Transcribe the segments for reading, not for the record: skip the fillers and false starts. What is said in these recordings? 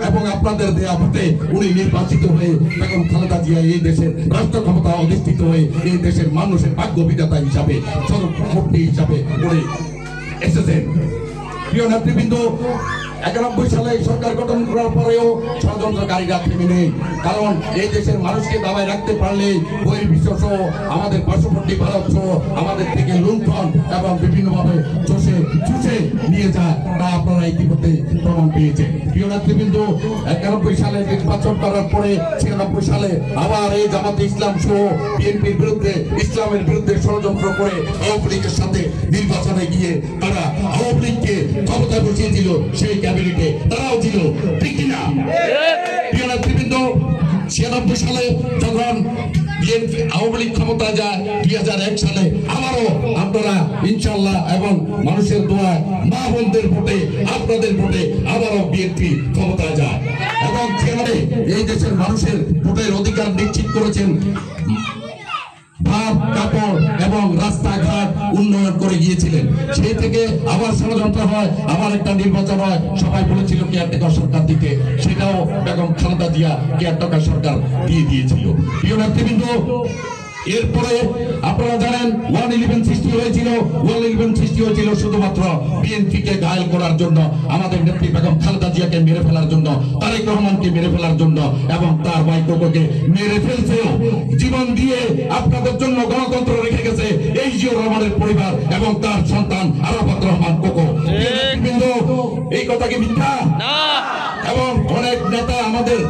এবং আপনাদের দেয়া ভোটে উনি নির্বাচিত হয়ে বেগম খালেদা জিয়া এই দেশের রাষ্ট্র ক্ষমতা অধিষ্ঠিত হয়ে এই দেশের মানুষের ভাগ্য বিধাতা হিসাবে সর্বমূর্তি হিসাবে উনি এসেছেন। প্রিয় নেতৃবৃন্দ, 91 সালে সরকার গঠন করার পরেও ষড়যন্ত্রকারীরা থেমে নেই। কারণ এই দেশের মানুষকে দাবায় রাখতে পারলে বহির্বিশ্ব সহ আমাদের পার্শ্ববর্তী ভারত সহ আমাদের থেকে লুণ্ঠন এবং বিভিন্নভাবে চুষে নিয়ে যায়, তা আপনারা ইতিমধ্যে প্রমাণ পেয়েছেন। প্রিয় নেতৃবৃন্দ, 91 সালে নির্বাচন করার পরে 96 সালে আবার এই জামাতে ইসলাম সহ বিএনপির বিরুদ্ধে, ইসলামের বিরুদ্ধে ষড়যন্ত্র করে আওয়ামী লীগের সাথে নির্বাচনে গিয়ে তারা আওয়ামী লীগকে ক্ষমতায় বসিয়ে দিল, সেই ক্যাবিনেটে তারাও ছিল, ঠিক কিনা? প্রিয় নেতৃবৃন্দ, 96 সালে যখন বিএনপি আওয়ামী লীগ ক্ষমতা যায়, 2001 সালে আবারও আপনারা ইনশাআল্লাহ এবং মানুষের দোয়া, মা বোনদের ভোটে, আপনাদের ভোটে আবারও বিএনপি ক্ষমতা যায় এবং এই দেশের মানুষের ভোটের অধিকার নিশ্চিত করেছেন। ভাত, কাপড় এবং রাস্তাঘাট উন্নয়ন করে গিয়েছিলেন। সেই থেকে আবার ষড়যন্ত্র হয়, আবার একটা নির্বাচন হয়। সবাই বলেছিল কেয়ারটেকার সরকার দিতে, সেটাও বেগম খালেদা জিয়া কেয়ারটেকার সরকার দিয়ে দিয়েছিল। প্রিয় নেতৃবৃন্দ, এরপরে আপনারা জানেন 111 সৃষ্টি হয়েছিল। 111 সৃষ্টি হয়েছিল শুধুমাত্র বিএনপিকে ঘায়েল করার জন্য, আমাদের নেত্রী বেগম খালেদা জিয়াকে মেরে ফেলার জন্য, তারেক রহমানকে মেরে ফেলার জন্য এবং তার ভাই কোকোকে মেরে ফেলছেও। জীবন দিয়ে আপনাদের জন্য গণতন্ত্র রেখে গেছে এই জিয়াউর রহমানের পরিবার এবং তার সন্তান আরাফাত রহমান কোকো। এই কথা কি মিথ্যা? না। এবং অনেক নেতা, আমাদের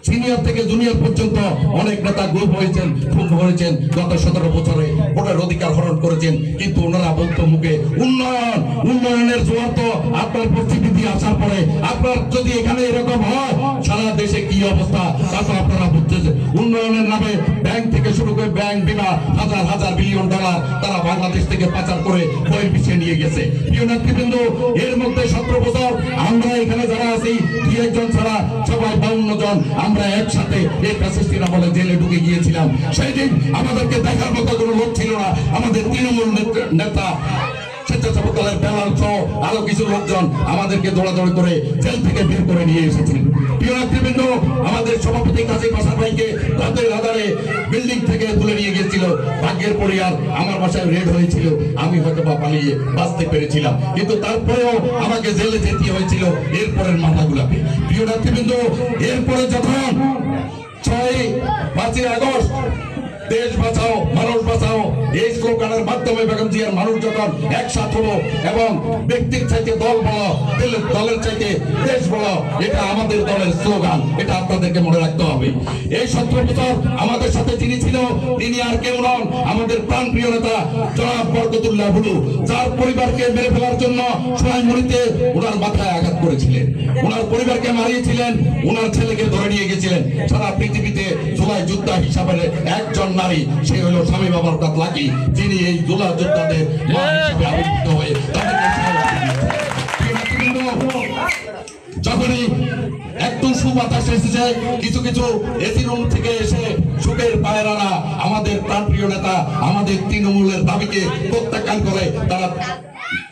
সিনিয়র থেকে জুনিয়র পর্যন্ত অনেক নেতা গ্রুপ হয়েছেন, খুন হয়েছেন, গত 17 বছরে ভোটের অধিকার হরণ করেছেন। কিন্তু ওনারা বলতো মুখে উন্নয়নের জোয়ার তো আপনার পরিস্থিতি আসার পরে, আপনার যদি এখানে এরকম হয় সারা দেশে কি অবস্থা তা তো আপনারা বুঝতেছেন। উন্নয়নের নামে ব্যাংক থেকে শুরু করে ব্যাংক বিমা হাজার হাজার বিলিয়ন ডলার তারা বাংলাদেশ থেকে পাচার করে বহির্বিশ্বে নিয়ে গেছে। প্রিয় নেতৃবৃন্দ, এর মধ্যে 17 বছর আমরা এখানে যারা আছি 2-1 ছাড়া সবাই 52 জন আমরা একসাথে এই ফ্যাসিস্টের আমলে জেলে ঢুকে গিয়েছিলাম। সেই দিন আমাদেরকে দেখার মতো কোনো লোক ছিল না। আমাদের তৃণমূল নেতা, স্বেচ্ছাসেবক দলের বেলাল সহ আরো কিছু লোকজন আমাদেরকে দৌড়াদৌড়ি করে জেল থেকে বের করে নিয়ে এসেছেন। প্রিয় নেতৃবৃন্দ, আমাদের সভাপতি কাজী কাসার ভাইকে রাতের আধারে বিল্ডিং থেকে তুলে নিয়ে গিয়েছিল। ভাগ্যের পরিবার আমার বাসায় রেড হয়েছিল, আমি হয়তো বা পালিয়ে বাঁচতে পেরেছিলাম, কিন্তু তারপরেও আমাকে জেলে যেতে হয়েছিল এরপরের মাথাগুলাকে। প্রিয় নেতৃবৃন্দ, এরপরে যখন 5ই আগস্ট দেশ বাঁচাও মানুষ বাঁচাও এই স্লোগানের মাধ্যমে বেগম জিয়ার মানুষ যখন একসাথ হলো এবং ব্যক্তির চাইতে দল বলো, দলের চাইতে দেশ বলো, এটা আমাদের দলের স্লোগান, এটা আপনাদেরকে মনে রাখতে হবে। এই 17 বছর আমাদের সাথে যিনি ছিল তিনি আর কেউ নন, আমাদের প্রাণপ্রিয় নেতা জনাব বরকতুল্লাহ বুলু, যার পরিবারকে মেরে ফেলার জন্য সোনাইমুড়িতে ওনার মাথায় আঘাত করেছিলেন, ওনার পরিবারকে মারিয়েছিলেন, ওনার ছেলেকে ধরে নিয়ে গেছিলেন। সারা পৃথিবীতে জুলাই যোদ্ধা হিসাবে একজন নারী, সে হলো স্বামী বাবার কাতলাকি, যিনি এই জুলাই যোদ্ধাদের মা হিসেবে আবির্ভূত হয়ে যখনই একটু সুবাতাস এসেছে, কিছু কিছু এসি রুম থেকে এসে সুখের পায়রারা আমাদের প্রাণপ্রিয় নেতা, আমাদের তৃণমূলের দাবিকে প্রত্যাখ্যান করে তারা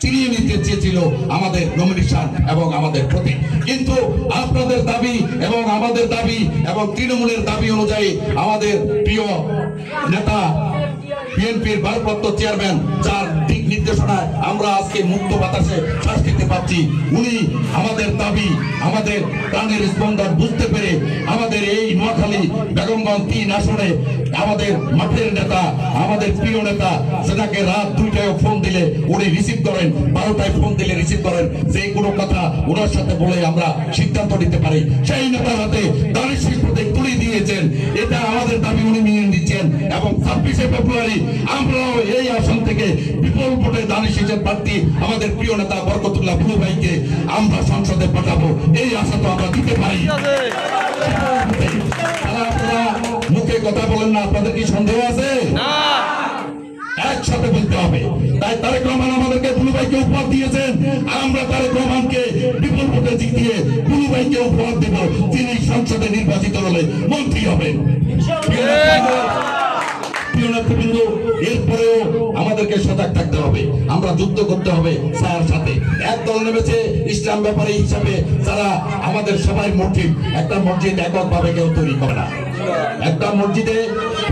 চিনিয়ে নিতে চেয়েছিল আমাদের নমিনেশন এবং আমাদের প্রতীক। কিন্তু আপনাদের দাবি এবং আমাদের দাবি এবং তৃণমূলের দাবি অনুযায়ী আমাদের প্রিয় নেতা বিএনপির ভারপ্রাপ্ত চেয়ারম্যান, যার দিক নির্দেশনায় আমরা আজকে মুক্ত বাতাসে শ্বাস নিতে পারছি, উনি আমাদের দাবি, আমাদের প্রাণের স্পন্দন বুঝতে পেরে আমাদের এই নোয়াখালী বেগমগঞ্জ 3 আসনে আমাদের মাঠের নেতা, আমাদের প্রিয় নেতা, সেটাকে রাত 2টায় ফোন দিলে উনি রিসিভ করেন, 12টায় ফোন দিলে রিসিভ করেন, যে কোনো কথা ওনার সাথে বলে আমরা সিদ্ধান্ত নিতে পারি। সেই নেতার হাতে দাঁড়িয়ে প্রতীক তুলে দিয়েছেন, এটা আমাদের দাবি উনি মেনে নিচ্ছেন এবং 26শে ফেব্রুয়ারি আমরাও এই আসন থেকে বিপুল ভোটে দানিশের প্রার্থী আমাদের প্রিয় নেতা বরকতুল্লাহ বুলু ভাইকে আমরা সংসদে পাঠাবো, এই আশা তো আমরা দিতে পারি। আপনারা মুখে কথা বলেন না, আপনাদের কি সন্দেহ আছে? না, একসাথে বলতে হবে। তাই তারেক রহমান আমাদেরকে বুলু ভাইকে উপহার দিয়েছেন, আমরা তারেক রহমানকে বিপুল ভোটে জিতিয়ে বুলু ভাইকে উপহার দেব, তিনি সংসদে নির্বাচিত হলে মন্ত্রী হবেন। প্রিয় নেতৃবৃন্দ, এরপরেও আমাদেরকে সজাগ থাকতে হবে, আমরা যুদ্ধ করতে হবে ছায়ার সাথে। এক দল নেমেছে ইসলাম ব্যাপারী হিসাবে, যারা আমাদের সবাই মসজিদ, একটা মসজিদ এককভাবে কেউ তৈরি করে না। একটা মসজিদে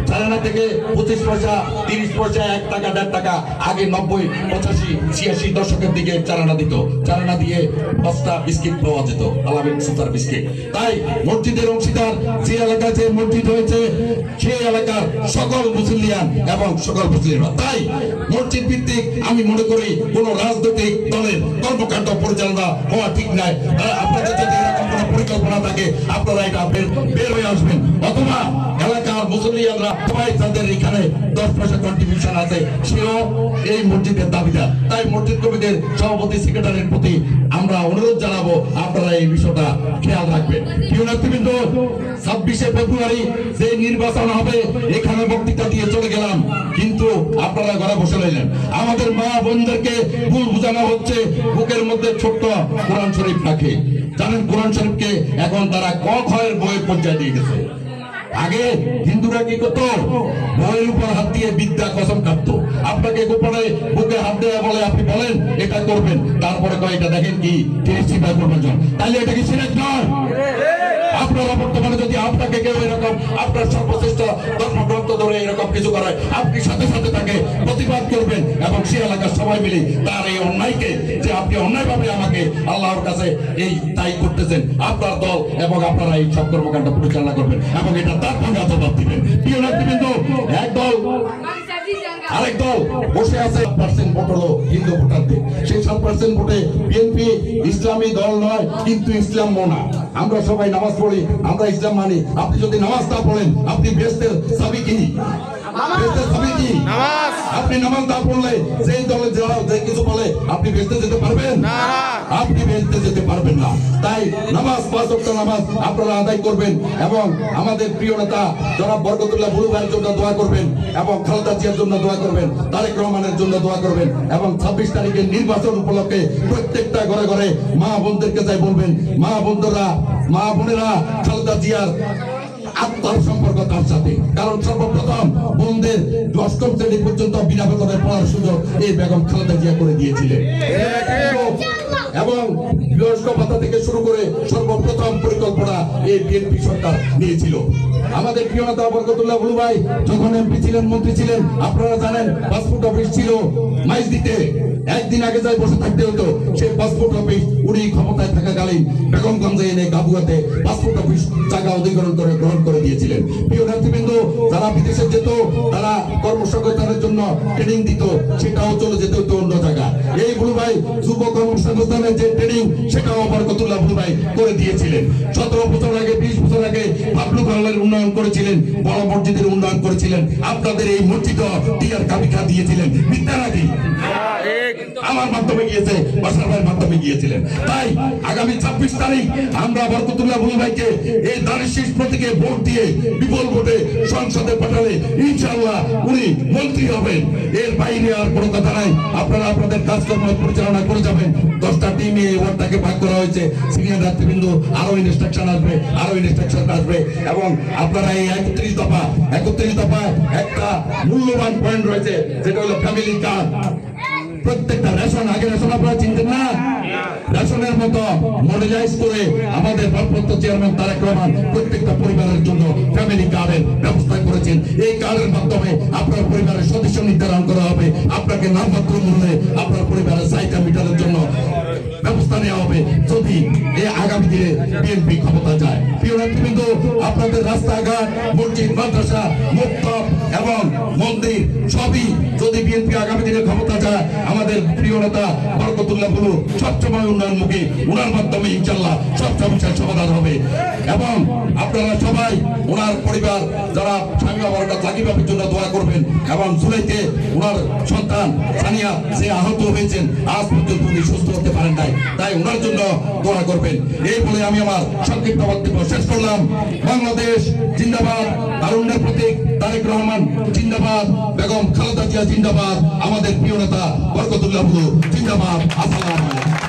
চালানা থেকে 25 পয়সা, 30 পয়সা, 1 টাকা, 1.5 টাকা, আগে 90, 85, 86 দশকের দিকে চালানা দিত। চালানা দিয়ে 5টা বিস্কিট পাওয়া যেত, আলামিন সুতার বিস্কিট। তাই মসজিদের অংশীদার যে এলাকায় যে মসজিদ হয়েছে, সেই এলাকার সকল মুসলিয়ান এবং সকল মুসলিমরা। তাই মসজিদ ভিত্তিক আমি মনে করি কোন রাজনৈতিক দলের কর্মকাণ্ড পরিচালনা হওয়া ঠিক নয়। আপনাদের যদি এরকম কোন পরিকল্পনা থাকে, আপনারা এটা বের হয়ে আসবেন, অথবা এলাকার মুসলিয়ানরা সবাই তাদের এখানে 10 পয়সা কন্ট্রিবিউশন আছে, সেও এই মসজিদের দাবিদার। তাই মসজিদ কমিটির সভাপতি সেক্রেটারির প্রতি আমরা অনুরোধ জানাবো, আপনারা এই বিষয়টা খেয়াল রাখবেন। প্রিয় নেতৃবৃন্দ, 26শে ফেব্রুয়ারি যে নির্বাচন হবে, এখানে বক্তৃতা দিয়ে চলে গেলাম, কিন্তু আপনারা ঘরে বসে রইলেন। আমাদের মা বোনদেরকে ভুল বোঝানো হচ্ছে, বুকের মধ্যে ছোট্ট কোরআন শরীফ রাখে। জানেন, কোরআন শরীফকে এখন তারা ক খয়ের বইয়ের পর্যায়ে দিয়ে গেছে। আগে হিন্দুরা কি করতো? বইয়ের উপর হাত দিয়ে বিদ্যা কসম কাটতো। আপনাকে গোপনে বুকে হাত দেওয়া বলে, আপনি বলেন এটা করবেন, তারপরে কয় এটা দেখেন কি টিএসসি বা প্রয়োজন, তাহলে এটা কি শিরক নয়? আপনারা বর্তমানে যদি আপনাকে কেউ এরকম আপনার সর্বশ্রেষ্ঠ ধর্মগ্রন্থ ধরে এরকম কিছু করে, আপনি সাথে সাথে তাকে প্রতিবাদ করবেন, এবং সে এলাকার সবাই মিলে তার এই অন্যায়কে, যে আপনি অন্যায়ভাবে আমাকে আল্লাহর কাছে এই তাই করতেছেন, আপনার দল এবং আপনারা এই সব কর্মকাণ্ড পরিচালনা করবেন, এবং এটা তার ভাঙা জবাব দিবেন। প্রিয় নেতৃবৃন্দ, এক দল আরেক দল বসে আছে, 7% ভোট হলো হিন্দু ভোটারদের। সেই 7% ভোটে বিএনপি ইসলামী দল নয়, কিন্তু ইসলাম না। আমরা সবাই নামাজ পড়ি, আমরা ইসলাম মানি। আপনি যদি নামাজ না পড়েন, আপনি বেহেশতের চাবি কি? আপনি নামাজ না পড়লে সেই দলে যে কিছু বলে, আপনি বেহেশতে যেতে পারবেন না? আপনি বেহেশতে যেতে পারবেন না। তাই নামাজ, 5 ওয়াক্ত নামাজ আপনারা আদায় করবেন, এবং আমাদের প্রিয় নেতা জনাব বরকতুল্লাহ বুলু ভাইয়ের জন্য দোয়া করবেন, এবং খালেদা জিয়ার জন্য দোয়া করবেন, তারেক রহমানের জন্য দোয়া করবেন, এবং 26 তারিখের নির্বাচন উপলক্ষে প্রত্যেকটা ঘরে ঘরে মা বোনদেরকে যাই বলবেন, মা বোনেরা খালেদা জিয়ার আত্মার সম্পর্ক তার সাথে। কারণ সর্বপ্রথম বোনদের 8ম শ্রেণী পর্যন্ত বিনা বেতনে পড়ার সুযোগ এই বেগম খালেদা জিয়া করে দিয়েছিলেন, এবং বয়স্ক ভাতা থেকে শুরু করে সর্বপ্রথম পরিকল্পনা এই বিএনপি সরকার নিয়েছিল। আমাদের প্রিয় নেতা বরকতুল্লাহ বুলু ভাই যখন এমপি ছিলেন, মন্ত্রী ছিলেন, আপনারা জানেন পাসপোর্ট অফিস ছিল মাইজদিতে। একদিন আগে যাই বসে থাকতে হতো। সেই পাসপোর্ট অফিস উনি ক্ষমতায় থাকাকালীন বেগমগঞ্জে এনে গাবুয়াতে পাসপোর্ট অফিস জায়গা অধিগ্রহণ করে গ্রহণ করে দিয়েছিলেন। প্রিয় নেতৃবৃন্দ, যারা বিদেশে যেত, তারা কর্মসংস্থানের জন্য ট্রেনিং দিত, সেটাও চলে যেত হতো অন্য জায়গা। এই বুলু ভাই যুব কর্মসংস্থানের যে ট্রেনিং, সেটাও বরকতুল্লাহ বুলু ভাই করে দিয়েছিলেন। 17 বছর আগে, 20 বছর আগে পাবলু খালের উন্নয়ন করেছিলেন, বড় মসজিদের উন্নয়ন করেছিলেন। আপনাদের এই মসজিদ টিয়ার কাবিকা দিয়েছিলেন, মিথ্যা নাকি? আমার মাধ্যমে গিয়েছে, বাসার ভাইয়ের মাধ্যমে গিয়েছিলেন। তাই আগামী 26 তারিখ আমরা বরকতুল্লাহ বুলু ভাইকে এই দানের শীষ প্রতীকে ভোট দিয়ে বিপুল ভোটে সংসদে পাঠালে ইনশাআল্লাহ উনি মন্ত্রী হবেন। এর বাইরে আর কোনো কথা নাই। আপনারা আপনাদের কাজকর্ম পরিচালনা করে যাবেন। 10টা টিমে এই ওয়ার্ডটাকে ভাগ করা হয়েছে। সিনিয়র নেতৃবৃন্দ আরো ইনস্ট্রাকশন আসবে, এবং আপনারা এই 31 দফা একটা মূল্যবান পয়েন্ট রয়েছে, যেটা হলো ফ্যামিলি কার্ড। প্রত্যেকটা রেশন, আগে রেশন আপনারা চিনতেন না, রেশনের মতো মডেলাইজ করে আমাদের ভারপ্রাপ্ত চেয়ারম্যান তারেক রহমান প্রত্যেকটা পরিবারের জন্য ফ্যামিলি কার্ডের ব্যবস্থা করেছেন। এই কার্ডের মাধ্যমে আপনার পরিবারের সদস্য নির্ধারণ করা হবে, আপনাকে নামমাত্র মূল্যে আপনার পরিবারের চাহিদা মেটানোর জন্য ব্যবস্থা নেওয়া হবে, যদি এই আগামী দিনে বিএনপি ক্ষমতা যায়। প্রিয় নেতৃবৃন্দ, আপনাদের রাস্তাঘাট, মসজিদ, মাদ্রাসা, মক্তব এবং মন্দির সবই যদি বিএনপি আগামী দিনে ক্ষমতা যায়, আমাদের প্রিয় নেতা বরকতুল্লাহ বুলু সবসময় উন্নয়নমুখী, ওনার মাধ্যমে ইনশাআল্লাহ সব সমস্যার সমাধান হবে। এবং আপনারা সবাই ওনার পরিবার যারা স্বামী বরকত লাগিবাবের জন্য দোয়া করবেন, এবং জুলাইতে ওনার সন্তান সানিয়া যে আহত হয়েছেন, আজ পর্যন্ত উনি সুস্থ হতে পারেন নাই, তাই ওনার জন্য দোয়া করবেন। এই বলে আমি আমার সংক্ষিপ্ত বক্তব্য শেষ করলাম। বাংলাদেশ জিন্দাবাদ, তারুণ্যের প্রতীক তারেক রহমান জিন্দাবাদ, বেগম খালেদা জিয়া জিন্দাবাদ, আমাদের প্রিয় নেতা বরকতুল্লাহ বুলু জিন্দাবাদ। আসসালামু আলাইকুম।